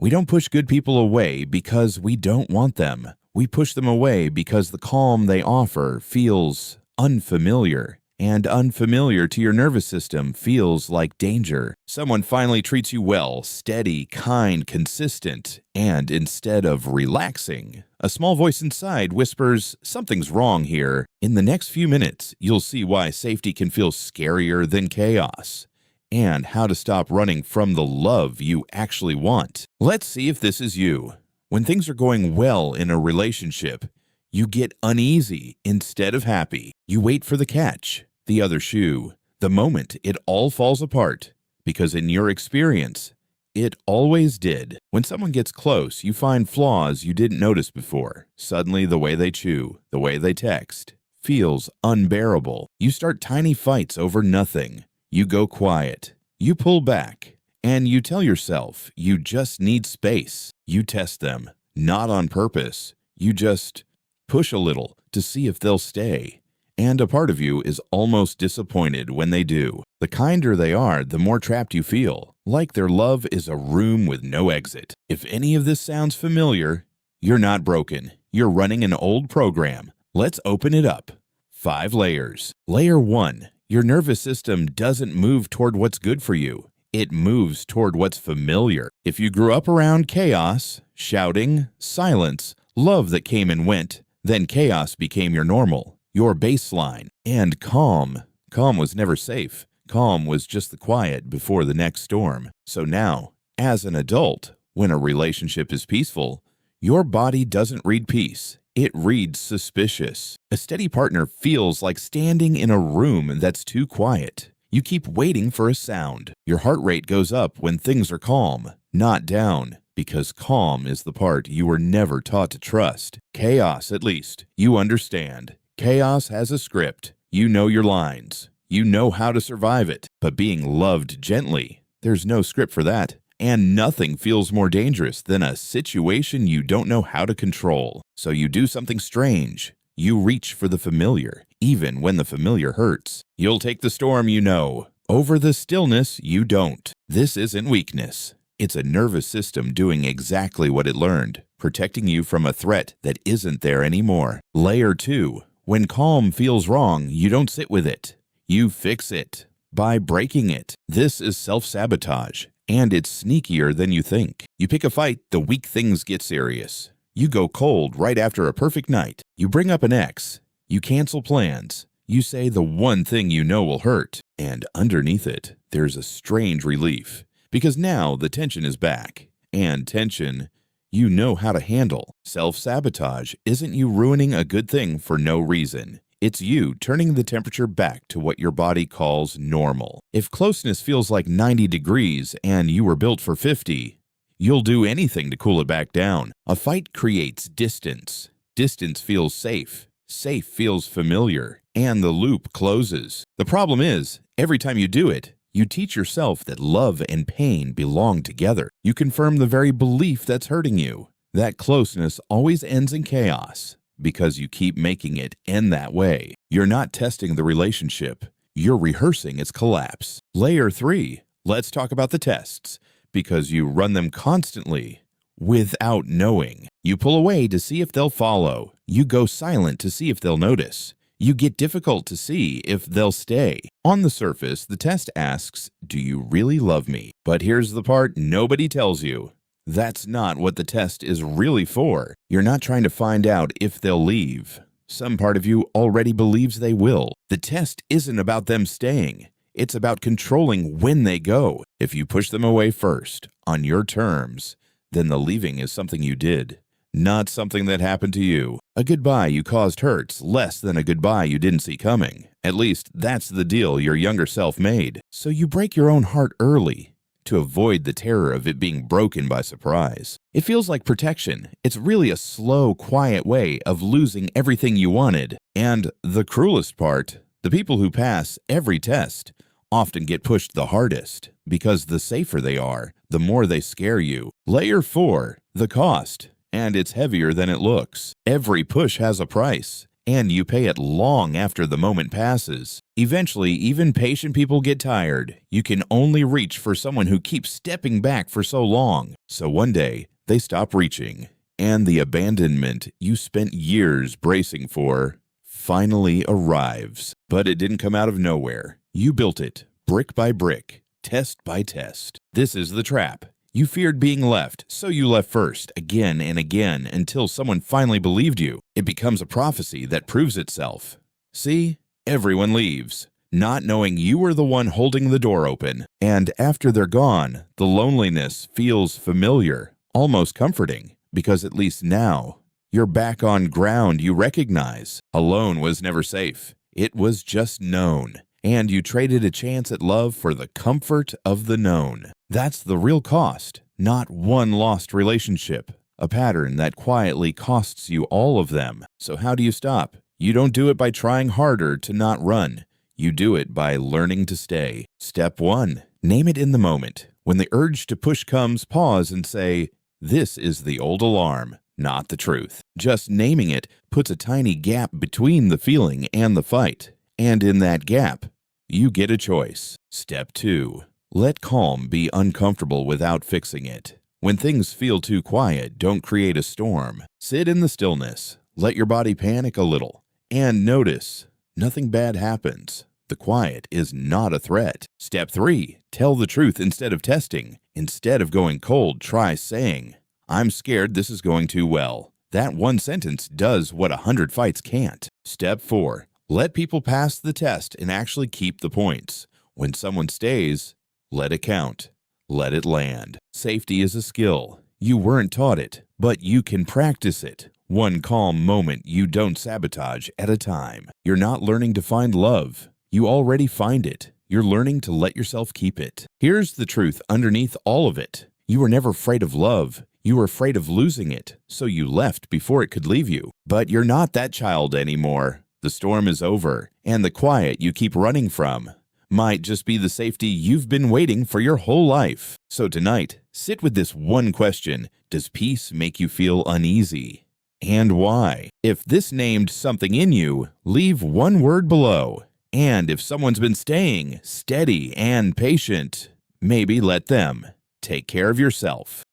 We don't push good people away because we don't want them. We push them away because the calm they offer feels unfamiliar. And unfamiliar to your nervous system feels like danger. Someone finally treats you well, steady, kind, consistent, and instead of relaxing, a small voice inside whispers, "Something's wrong here." In the next few minutes, you'll see why safety can feel scarier than chaos, and how to stop running from the love you actually want. Let's see if this is you. When things are going well in a relationship, you get uneasy instead of happy. You wait for the catch, the other shoe, the moment it all falls apart, because in your experience, it always did. When someone gets close, you find flaws you didn't notice before. Suddenly, the way they chew, the way they text, feels unbearable. You start tiny fights over nothing. You go quiet. You pull back. And you tell yourself you just need space. You test them, not on purpose. You just push a little to see if they'll stay. And a part of you is almost disappointed when they do. The kinder they are, the more trapped you feel, like their love is a room with no exit. If any of this sounds familiar, you're not broken. You're running an old program. Let's open it up. 5 layers. Layer 1. Your nervous system doesn't move toward what's good for you. It moves toward what's familiar. If you grew up around chaos, shouting, silence, love that came and went, then chaos became your normal, your baseline. And calm. Calm was never safe. Calm was just the quiet before the next storm. So now, as an adult, when a relationship is peaceful, your body doesn't read peace. It reads suspicious. A steady partner feels like standing in a room that's too quiet. You keep waiting for a sound. Your heart rate goes up when things are calm, not down, because calm is the part you were never taught to trust. Chaos, at least, you understand. Chaos has a script. You know your lines. You know how to survive it. But being loved gently, there's no script for that. And nothing feels more dangerous than a situation you don't know how to control. So you do something strange. You reach for the familiar, even when the familiar hurts. You'll take the storm you know, over the stillness you don't. This isn't weakness. It's a nervous system doing exactly what it learned, protecting you from a threat that isn't there anymore. Layer 2. When calm feels wrong, you don't sit with it. You fix it by breaking it. This is self-sabotage, and it's sneakier than you think. You pick a fight the week things get serious. You go cold right after a perfect night. You bring up an ex. You cancel plans. You say the one thing you know will hurt. And underneath it, there's a strange relief. Because now the tension is back. And tension, you know how to handle. Self-sabotage isn't you ruining a good thing for no reason. It's you turning the temperature back to what your body calls normal. If closeness feels like 90 degrees and you were built for 50, you'll do anything to cool it back down. A fight creates distance. Distance feels safe. Safe feels familiar. And the loop closes. The problem is, every time you do it, you teach yourself that love and pain belong together. You confirm the very belief that's hurting you. That closeness always ends in chaos because you keep making it end that way. You're not testing the relationship. You're rehearsing its collapse. Layer 3. Let's talk about the tests. Because you run them constantly without knowing. You pull away to see if they'll follow. You go silent to see if they'll notice. You get difficult to see if they'll stay. On the surface, the test asks, do you really love me? But here's the part nobody tells you. That's not what the test is really for. You're not trying to find out if they'll leave. Some part of you already believes they will. The test isn't about them staying. It's about controlling when they go. If you push them away first, on your terms, then the leaving is something you did, not something that happened to you. A goodbye you caused hurts less than a goodbye you didn't see coming. At least that's the deal your younger self made. So you break your own heart early to avoid the terror of it being broken by surprise. It feels like protection. It's really a slow, quiet way of losing everything you wanted. And the cruelest part, the people who pass every test often get pushed the hardest because the safer they are, the more they scare you. Layer 4, the cost, and it's heavier than it looks. Every push has a price, and you pay it long after the moment passes. Eventually, even patient people get tired. You can only reach for someone who keeps stepping back for so long. So one day, they stop reaching, and the abandonment you spent years bracing for finally arrives. But it didn't come out of nowhere. You built it, brick by brick, test by test. This is the trap. You feared being left, so you left first, again and again, until someone finally believed you. It becomes a prophecy that proves itself. See? Everyone leaves, not knowing you were the one holding the door open. And after they're gone, the loneliness feels familiar, almost comforting, because at least now, you're back on ground you recognize. Alone was never safe. It was just known. And you traded a chance at love for the comfort of the known. That's the real cost, not one lost relationship, a pattern that quietly costs you all of them. So how do you stop? You don't do it by trying harder to not run. You do it by learning to stay. Step 1. Name it in the moment. When the urge to push comes, pause and say, "This is the old alarm, not the truth." Just naming it puts a tiny gap between the feeling and the fight. And in that gap, you get a choice. Step 2. Let calm be uncomfortable without fixing it. When things feel too quiet, don't create a storm. Sit in the stillness. Let your body panic a little. And notice, nothing bad happens. The quiet is not a threat. Step 3. Tell the truth instead of testing. Instead of going cold, try saying, "I'm scared this is going too well." That one sentence does what 100 fights can't. Step 4. Let people pass the test and actually keep the points. When someone stays, let it count. Let it land. Safety is a skill. You weren't taught it, but you can practice it. One calm moment you don't sabotage at a time. You're not learning to find love. You already find it. You're learning to let yourself keep it. Here's the truth underneath all of it. You were never afraid of love. You were afraid of losing it, so you left before it could leave you. But you're not that child anymore. The storm is over, and the quiet you keep running from might just be the safety you've been waiting for your whole life. So tonight, sit with this one question. Does peace make you feel uneasy? And why? If this named something in you, leave one word below. And if someone's been staying steady and patient, maybe let them. Take care of yourself.